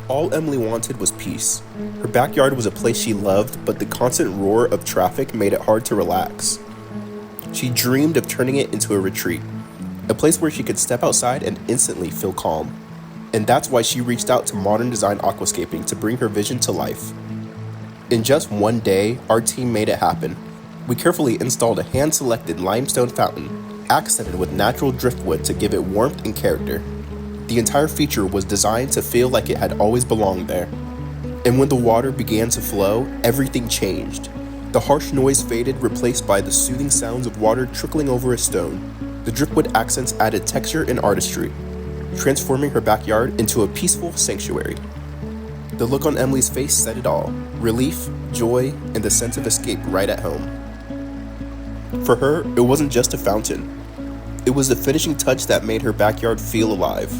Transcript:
All Emily wanted was peace. Her backyard was a place she loved, but the constant roar of traffic made it hard to relax. She dreamed of turning it into a retreat, a place where she could step outside and instantly feel calm. And that's why she reached out to Modern Design Aquascaping to bring her vision to life. In just one day, our team made it happen. We carefully installed a hand-selected limestone fountain, accented with natural driftwood to give it warmth and character. The entire feature was designed to feel like it had always belonged there. And when the water began to flow, everything changed. The harsh noise faded, replaced by the soothing sounds of water trickling over a stone. The driftwood accents added texture and artistry, transforming her backyard into a peaceful sanctuary. The look on Emily's face said it all: relief, joy, and the sense of escape right at home. For her, it wasn't just a fountain. It was the finishing touch that made her backyard feel alive.